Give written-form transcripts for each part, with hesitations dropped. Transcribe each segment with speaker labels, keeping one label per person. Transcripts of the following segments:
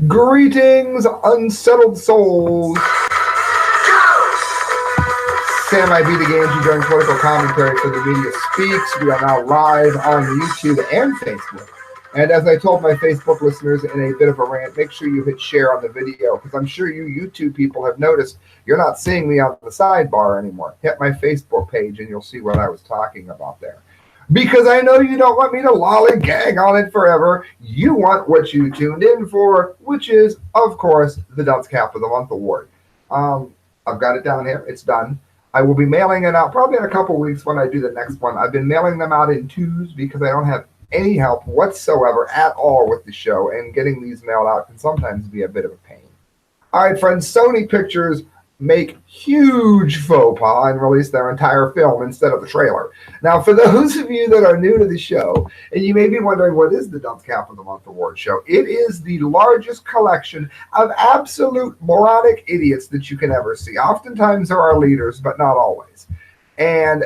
Speaker 1: Greetings, unsettled souls. Sam I be the Gangi during political commentary for the Media Speaks. We are now live on YouTube and Facebook. And as I told my Facebook listeners in a bit of a rant, make sure you hit share on the video, because I'm sure you YouTube people have noticed you're not seeing me on the sidebar anymore. Hit my Facebook page and you'll see what I was talking about there. Because I know you don't want me to lollygag on it forever. You want what you tuned in for, which is, of course, the Dunce Cap of the Month Award. I've got it down here. It's done. I will be mailing it out probably in a couple weeks when I do the next one. I've been mailing them out in twos because I don't have any help whatsoever at all with the show, and getting these mailed out can sometimes be a bit of a pain. All right, friends, Sony Pictures make huge faux pas and release their entire film instead of the trailer. Now, for those of you that are new to the show, and you may be wondering, what is the Dunce Cap of the Month Award show? It is the largest collection of absolute moronic idiots that you can ever see. Oftentimes there are leaders, but not always. And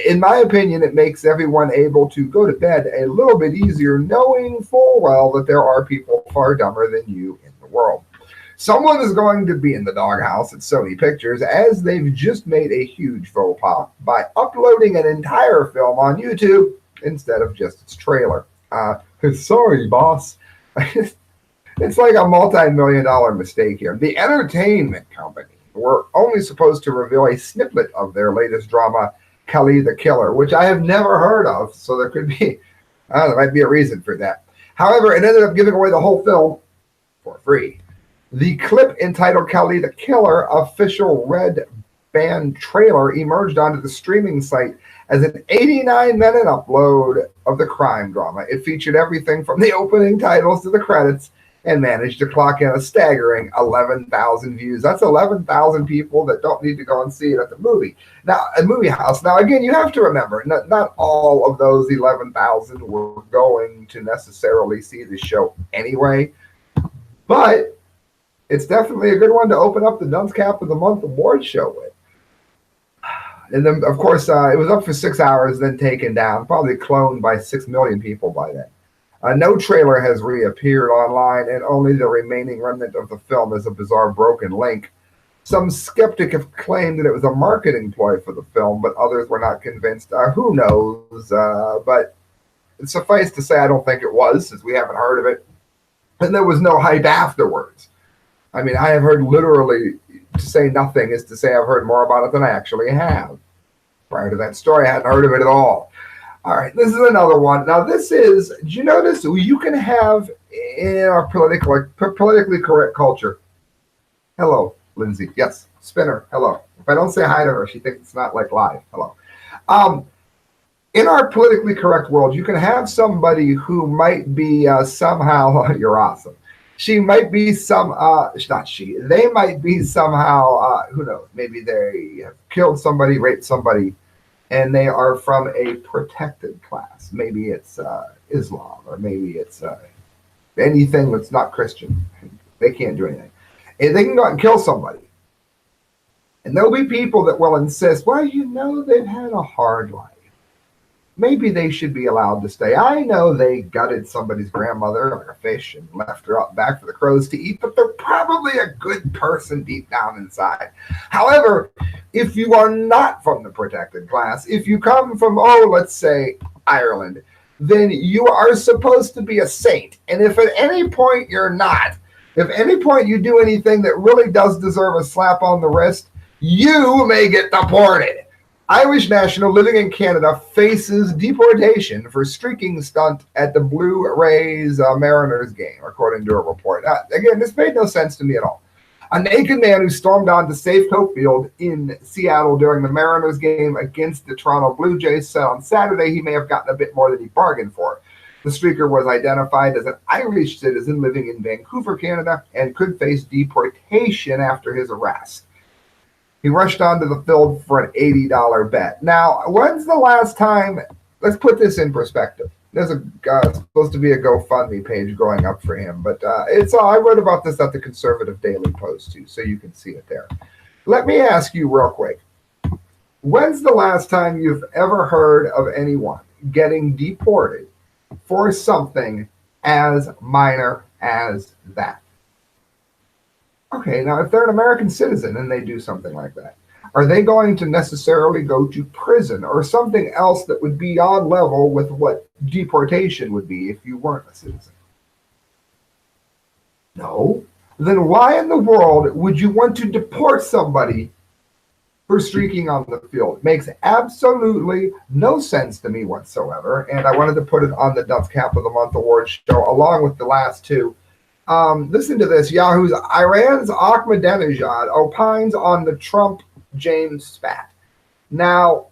Speaker 1: in my opinion, it makes everyone able to go to bed a little bit easier, knowing full well that there are people far dumber than you in the world. Someone is going to be in the doghouse at Sony Pictures, as they've just made a huge faux pas by uploading an entire film on YouTube instead of just its trailer. Sorry, boss. It's like a multi-million-dollar mistake here. The entertainment company were only supposed to reveal a snippet of their latest drama, Kali the Killer, which I have never heard of, so there could be, there might be a reason for that. However, it ended up giving away the whole film for free. The clip entitled Kali the Killer official red band trailer emerged onto the streaming site as an 89-minute upload of the crime drama. It featured everything from the opening titles to the credits and managed to clock in a staggering 11,000 views. That's 11,000 people that don't need to go and see it at the movie. Now, a movie house. Now, again, you have to remember, not all of those 11,000 were going to necessarily see the show anyway, but it's definitely a good one to open up the Dunce Cap of the Month Award show with. And then, of course, it was up for 6 hours, then taken down, probably cloned by 6 million people by then. No trailer has reappeared online, and only the remaining remnant of the film is a bizarre broken link. Some skeptic have claimed that it was a marketing ploy for the film, but others were not convinced. Who knows? But suffice to say, I don't think it was, since we haven't heard of it. And there was no hype afterwards. I mean, I have heard literally, to say nothing is to say I've heard more about it than I actually have. Prior to that story, I hadn't heard of it at all. All right, this is another one. Now, this is, do you notice you can have in our politically correct culture? Hello, Lindsay. Yes, Spinner. Hello. If I don't say hi to her, she thinks it's not like live. Hello. In our politically correct world, you can have somebody who might be somehow, you're awesome. She might be they might be somehow, who knows, maybe they have killed somebody, raped somebody, and they are from a protected class. Maybe it's Islam, or maybe it's anything that's not Christian. They can't do anything. And they can go out and kill somebody. And there'll be people that will insist, well, they've had a hard life. Maybe they should be allowed to stay. I know they gutted somebody's grandmother like a fish and left her out back for the crows to eat, but they're probably a good person deep down inside. However, if you are not from the protected class, if you come from, let's say, Ireland, then you are supposed to be a saint. And if at any point you're not, if at any point you do anything that really does deserve a slap on the wrist, you may get deported. Irish national living in Canada faces deportation for streaking stunt at the Blue Rays Mariners game, according to a report. Again, this made no sense to me at all. A naked man who stormed onto Safeco Field in Seattle during the Mariners game against the Toronto Blue Jays said on Saturday he may have gotten a bit more than he bargained for. The streaker was identified as an Irish citizen living in Vancouver, Canada, and could face deportation after his arrest. He rushed onto the field for an $80 bet. Now, when's the last time? Let's put this in perspective. There's supposed to be a GoFundMe page going up for him, but I wrote about this at the Conservative Daily Post too, so you can see it there. Let me ask you real quick. When's the last time you've ever heard of anyone getting deported for something as minor as that? Okay, now if they're an American citizen and they do something like that, are they going to necessarily go to prison or something else that would be on level with what deportation would be if you weren't a citizen? No. Then why in the world would you want to deport somebody for streaking on the field? It makes absolutely no sense to me whatsoever, and I wanted to put it on the Dunce Cap of the Month award show along with the last two. Listen to this. Yahoo's Iran's Ahmadinejad opines on the Trump-James spat. Now,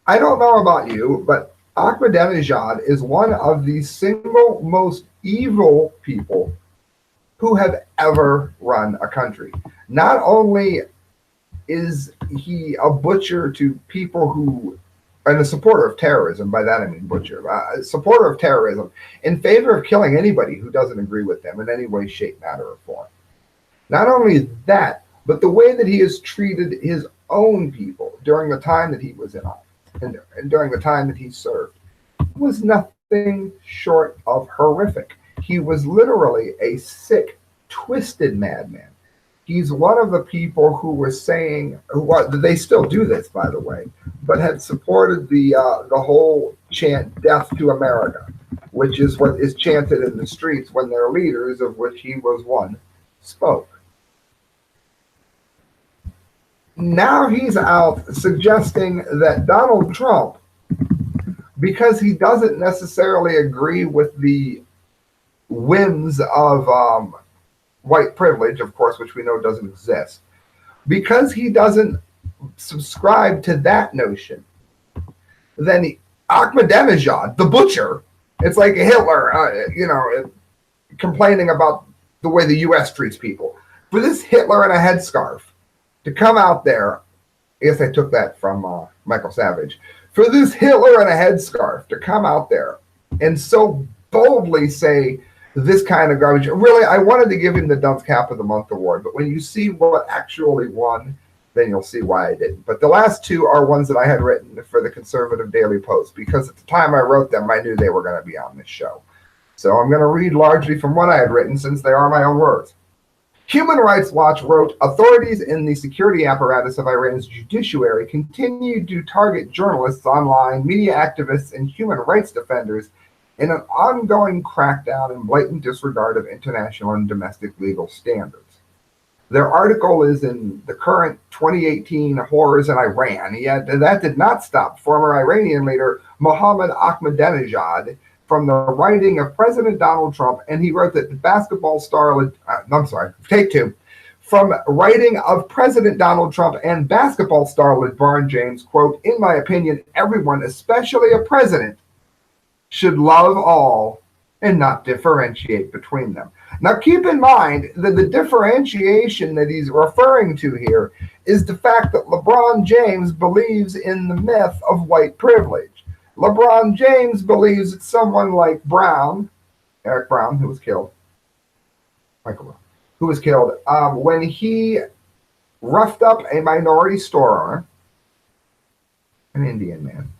Speaker 1: I don't know about you, but Ahmadinejad is one of the single most evil people who have ever run a country. Not only is he a butcher to people who, and a supporter of terrorism, by that I mean butcher, a supporter of terrorism in favor of killing anybody who doesn't agree with them in any way, shape, matter, or form. Not only that, but the way that he has treated his own people during the time that he was in office and during the time that he served was nothing short of horrific. He was literally a sick, twisted madman. He's one of the people who were saying, they still do this, by the way, but had supported the whole chant, "Death to America," which is what is chanted in the streets when their leaders, of which he was one, spoke. Now he's out suggesting that Donald Trump, because he doesn't necessarily agree with the whims of white privilege, of course, which we know doesn't exist, because he doesn't subscribe to that notion, then Ahmadinejad, the butcher, it's like Hitler, complaining about the way the U.S. treats people. For this Hitler in a headscarf to come out there, I guess I took that from Michael Savage, for this Hitler in a headscarf to come out there and so boldly say this kind of garbage. Really, I wanted to give him the Dunce Cap of the Month award, but when you see what actually won, then you'll see why I didn't. But the last two are ones that I had written for the Conservative Daily Post, because at the time I wrote them, I knew they were going to be on this show. So I'm going to read largely from what I had written, since they are my own words. Human Rights Watch wrote, authorities in the security apparatus of Iran's judiciary continue to target journalists online, media activists, and human rights defenders in an ongoing crackdown and blatant disregard of international and domestic legal standards. Their article is in the current 2018 horrors in Iran, yet that did not stop former Iranian leader Mohammed Ahmadinejad from the writing of President Donald Trump, and he wrote that the basketball star, from writing of President Donald Trump and basketball star LeBron James, quote, in my opinion, everyone, especially a president, should love all and not differentiate between them. Now, keep in mind that the differentiation that he's referring to here is the fact that LeBron James believes in the myth of white privilege. LeBron James believes that someone like Eric Brown, who was killed, Michael Brown, who was killed when he roughed up a minority store owner, an Indian man,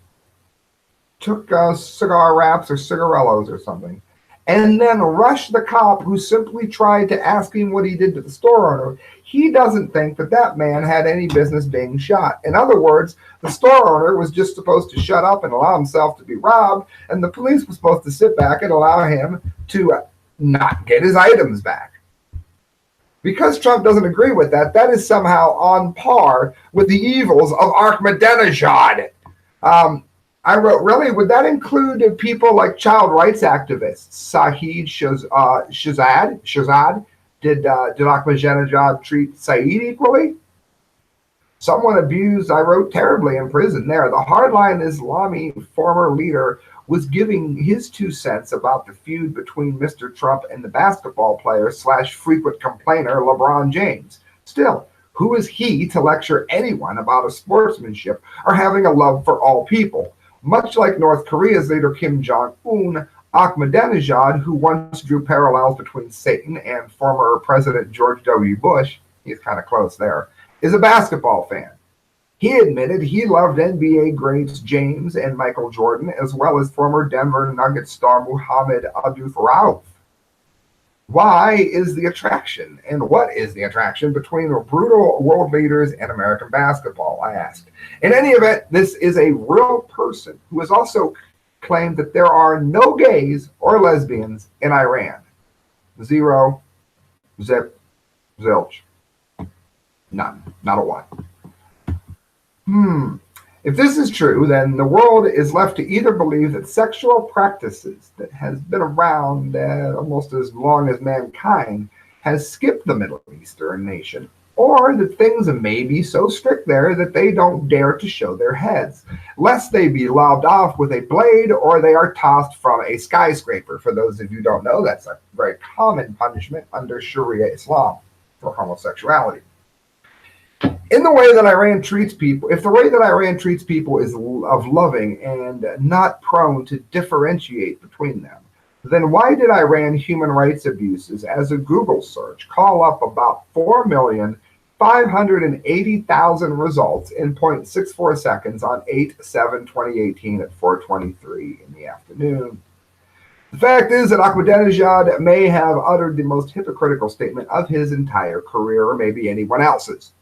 Speaker 1: took cigar wraps or cigarillos or something, and then rushed the cop who simply tried to ask him what he did to the store owner. He doesn't think that that man had any business being shot. In other words, the store owner was just supposed to shut up and allow himself to be robbed, and the police were supposed to sit back and allow him to not get his items back. Because Trump doesn't agree with that, that is somehow on par with the evils of Ahmadinejad. I wrote, really, would that include people like child rights activists? Saeed Shahzad? Did Ahmadinejad treat Saeed equally? Someone abused, I wrote, terribly in prison there. The hardline Islami former leader was giving his 2 cents about the feud between Mr. Trump and the basketball player / frequent complainer LeBron James. Still, who is he to lecture anyone about a sportsmanship or having a love for all people? Much like North Korea's leader Kim Jong-un, Ahmadinejad, who once drew parallels between Satan and former President George W. Bush, he's kind of close there, is a basketball fan. He admitted he loved NBA greats James and Michael Jordan, as well as former Denver Nuggets star Muhammad Abdul-Rauf. Why is the attraction, and what is the attraction between brutal world leaders and American basketball, I asked. In any event, this is a real person who has also claimed that there are no gays or lesbians in Iran. Zero, zip, zilch. None. Not a one. If this is true, then the world is left to either believe that sexual practices that has been around almost as long as mankind has skipped the Middle Eastern nation, or that things may be so strict there that they don't dare to show their heads, lest they be lobbed off with a blade or they are tossed from a skyscraper. For those of you who don't know, that's a very common punishment under Sharia Islam for homosexuality. In the way that Iran treats people, if the way that Iran treats people is of loving and not prone to differentiate between them, then why did Iran human rights abuses, as a Google search, call up about 4,580,000 results in 0.64 seconds on 8/7/2018 at 4:23 in the afternoon? The fact is that Ahmadinejad may have uttered the most hypocritical statement of his entire career, or maybe anyone else's.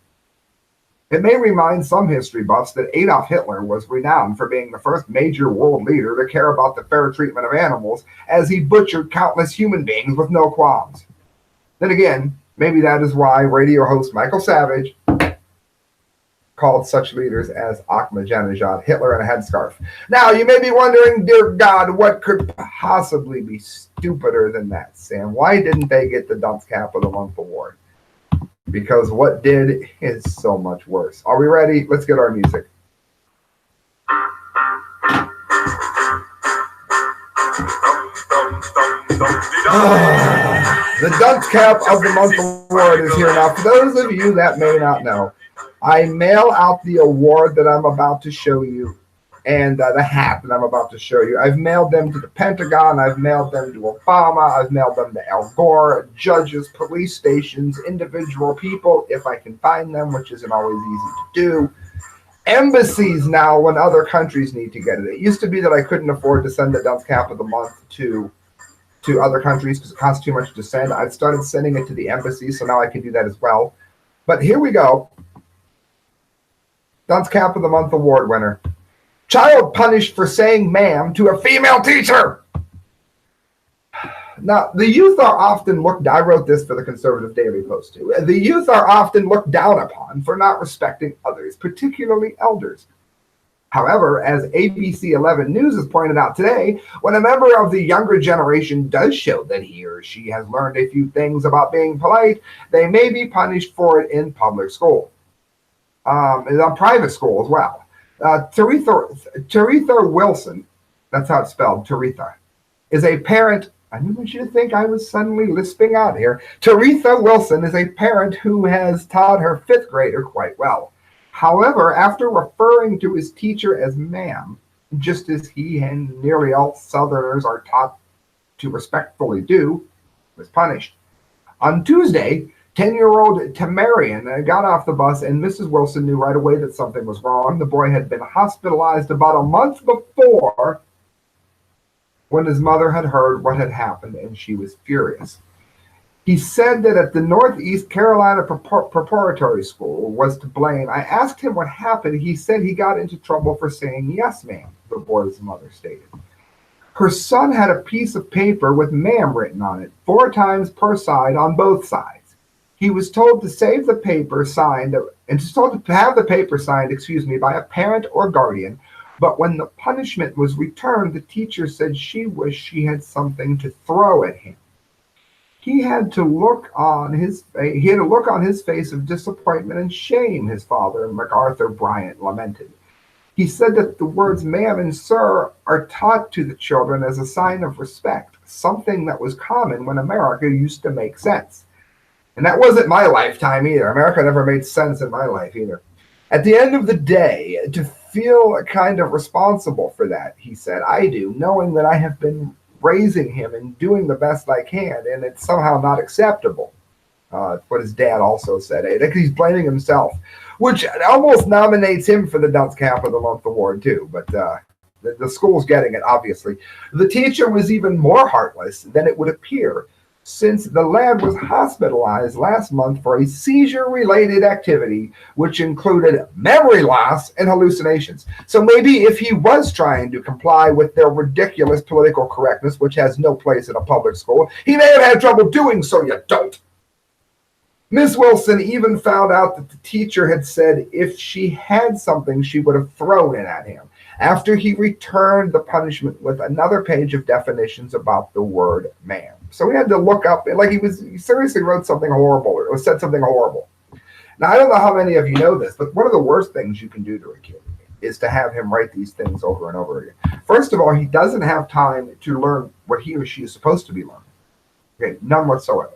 Speaker 1: It may remind some history buffs that Adolf Hitler was renowned for being the first major world leader to care about the fair treatment of animals, as he butchered countless human beings with no qualms. Then again, maybe that is why radio host Michael Savage called such leaders as Ahmadinejad Hitler in a headscarf. Now, you may be wondering, dear God, what could possibly be stupider than that, Sam? Why didn't they get the Dunce Cap of the Month award? Because what did is so much worse. Are we ready? Let's get our music. The Dunce Cap of the Month award is here now. For those of you that may not know, I mail out the award that I'm about to show you and the hat that I'm about to show you. I've mailed them to the Pentagon. I've mailed them to Obama. I've mailed them to Al Gore, judges, police stations, individual people, if I can find them, which isn't always easy to do. Embassies now when other countries need to get it. It used to be that I couldn't afford to send the Dunce Cap of the Month to other countries because it costs too much to send. I've started sending it to the embassies, so now I can do that as well. But here we go. Dunce Cap of the Month award winner. Child punished for saying ma'am to a female teacher. Now, the youth are often looked, I wrote this for the Conservative Daily Post too. The youth are often looked down upon for not respecting others, particularly elders. However, as ABC 11 News has pointed out today, when a member of the younger generation does show that he or she has learned a few things about being polite, they may be punished for it in public school, in a private school as well. Taretha Wilson, that's how it's spelled, Taretha, is a parent. I didn't want you to think I was suddenly lisping out here. Taretha Wilson is a parent who has taught her fifth grader quite well. However, after referring to his teacher as ma'am, just as he and nearly all Southerners are taught to respectfully do, was punished. On Tuesday, 10-year-old Tamarian got off the bus, and Mrs. Wilson knew right away that something was wrong. The boy had been hospitalized about a month before when his mother had heard what had happened, and she was furious. He said that at the Northeast Carolina Preparatory School was to blame. I asked him what happened. He said he got into trouble for saying yes, ma'am, the boy's mother stated. Her son had a piece of paper with ma'am written on it, 4 times per side on both sides. He was told to save the paper signed, and was told to have the paper signed, by a parent or guardian. But when the punishment was returned, the teacher said she wished she had something to throw at him. He had to look on his face of disappointment and shame, his father, MacArthur Bryant, lamented. He said that the words ma'am and sir are taught to the children as a sign of respect, something that was common when America used to make sense. And that wasn't my lifetime either. America never made sense in my life either. At the end of the day, to feel kind of responsible for that, he said, I do, knowing that I have been raising him and doing the best I can, and it's somehow not acceptable. What his dad also said. He's blaming himself, which almost nominates him for the Dunce Cap of the Month award too, but the school's getting it, obviously. The teacher was even more heartless than it would appear. since the lad was hospitalized last month for a seizure-related activity, which included memory loss and hallucinations. So maybe if he was trying to comply with their ridiculous political correctness, which has no place in a public school, he may have had trouble doing so, you dolt. Miss Wilson even found out that the teacher had said if she had something, she would have thrown it at him, after he returned the punishment with another page of definitions about the word man. So we had to look up, like he seriously wrote something horrible or said something horrible. Now, I don't know how many of you know this, but one of the worst things you can do to a kid is to have him write these things over and over again. First of all, he doesn't have time to learn what he or she is supposed to be learning. Okay, none whatsoever.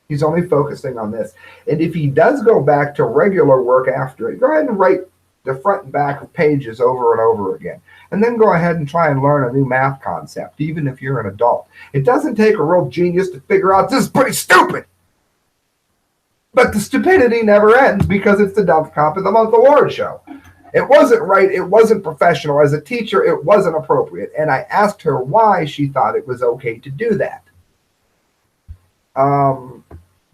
Speaker 1: He's only focusing on this. And if he does go back to regular work after it, go ahead and write the front and back of pages over and over again. And then go ahead and try and learn a new math concept, even if you're an adult. It doesn't take a real genius to figure out this is pretty stupid. But the stupidity never ends because it's the Dunce Cop of the Month award show. It wasn't right. It wasn't professional. As a teacher, it wasn't appropriate. And I asked her why she thought it was okay to do that.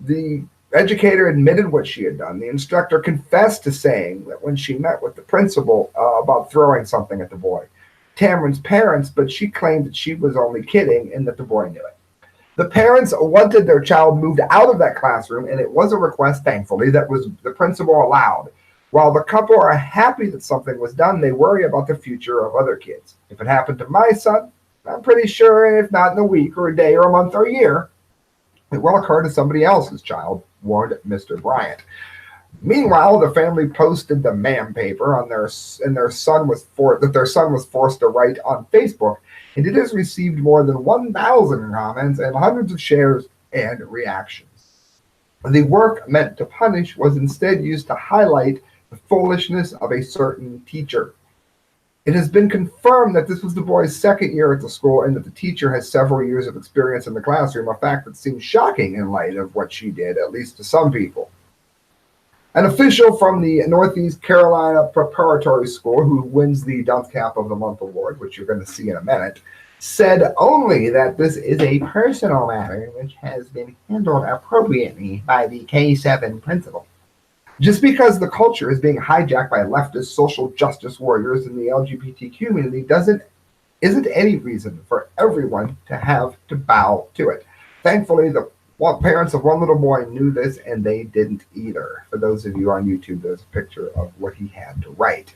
Speaker 1: The educator admitted what she had done. The instructor confessed to saying that when she met with the principal about throwing something at the boy. Tamron's parents, but she claimed that she was only kidding and that the boy knew it. The parents wanted their child moved out of that classroom, and it was a request, thankfully, that was the principal allowed. While the couple are happy that something was done, they worry about the future of other kids. If it happened to my son, I'm pretty sure, if not in a week or a day or a month or a year, it will occur to somebody else's child, warned Mr. Bryant. Meanwhile, the family posted the ma'am paper on their son was forced to write on Facebook, and it has received more than 1,000 comments and hundreds of shares and reactions. The work meant to punish was instead used to highlight the foolishness of a certain teacher. It has been confirmed that this was the boy's second year at the school and that the teacher has several years of experience in the classroom, a fact that seems shocking in light of what she did, at least to some people. An official from the Northeast Carolina Preparatory School, who wins the Dunce Cap of the Month award, which you're going to see in a minute, said only that this is a personal matter which has been handled appropriately by the K7 principal. Just because the culture is being hijacked by leftist social justice warriors in the LGBT community isn't any reason for everyone to have to bow to it. Thankfully, the parents of one little boy knew this, and they didn't either. For those of you on YouTube, there's a picture of what he had to write.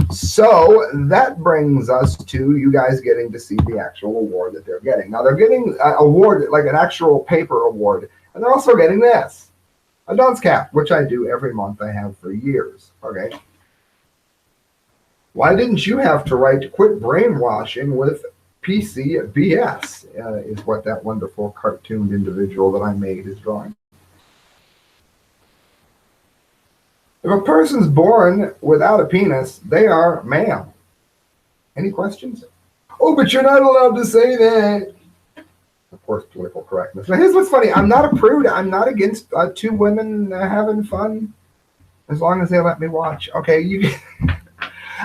Speaker 1: So that brings us to you guys getting to see the actual award that they're getting. Now, they're getting an award, like an actual paper award, and they're also getting this. A Dunce Cap, which I do every month. I have for years. Okay. Why didn't you have to write quit brainwashing with PC BS? Is what that wonderful cartooned individual that I made is drawing. If a person's born without a penis, they are male. Any questions? Oh, but you're not allowed to say that. Of course, political correctness. Now, here's what's funny. I'm not a prude. I'm not against two women having fun, as long as they let me watch. Okay,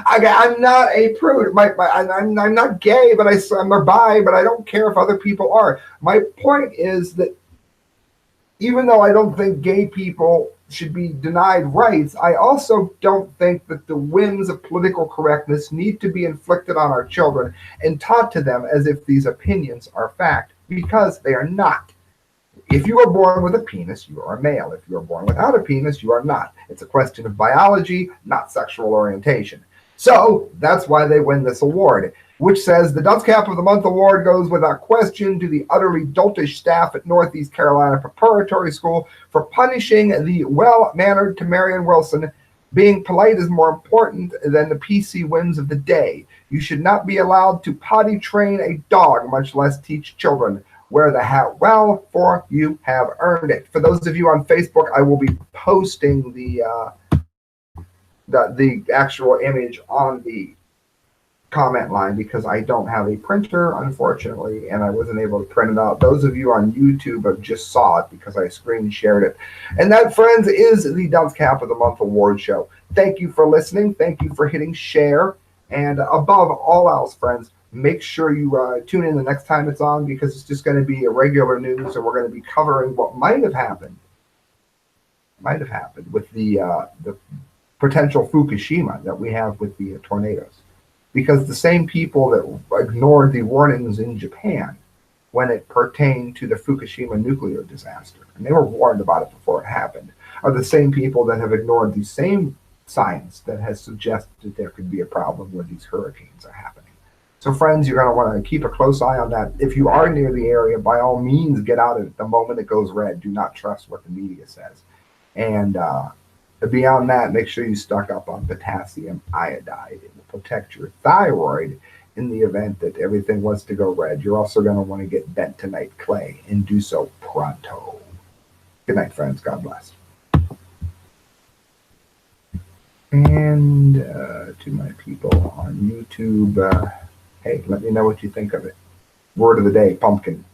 Speaker 1: I'm not a prude. I'm not gay, but I'm a bi, but I don't care if other people are. My point is that even though I don't think gay people should be denied rights, I also don't think that the whims of political correctness need to be inflicted on our children and taught to them as if these opinions are fact, because they are not. If you are born with a penis, you are a male. If you are born without a penis, you are not. It's a question of biology, not sexual orientation. So that's why they win this award, which says the Dunce Cap of the Month award goes without question to the utterly doltish staff at Northeast Carolina Preparatory School for punishing the well-mannered Tamarian Wilson. Being polite is more important than the PC whims of the day. You should not be allowed to potty train a dog, much less teach children. Wear the hat well, for you have earned it. For those of you on Facebook, I will be posting the actual image on the comment line because I don't have a printer, unfortunately, and I wasn't able to print it out. Those of you on YouTube have just saw it because I screen shared it. And that, friends, is the Dunce Cap of the Month award show. Thank you for listening. Thank you for hitting share. And above all else, friends, Make sure you tune in the next time it's on, because it's just going to be a regular news, and we're going to be covering what might have happened with the potential Fukushima that we have with the tornadoes, because the same people that ignored the warnings in Japan when it pertained to the Fukushima nuclear disaster, and they were warned about it before it happened, are the same people that have ignored the same science that has suggested that there could be a problem where these hurricanes are happening. So friends, you're going to want to keep a close eye on that. If you are near the area, by all means, get out of it the moment it goes red. Do not trust what the media says. And beyond that, make sure you stock up on potassium iodide. It will protect your thyroid in the event that everything was to go red. You're also going to want to get bentonite clay, and do so pronto. Good night, friends. God bless. And to my people on YouTube, hey, let me know what you think of it. Word of the day, pumpkin.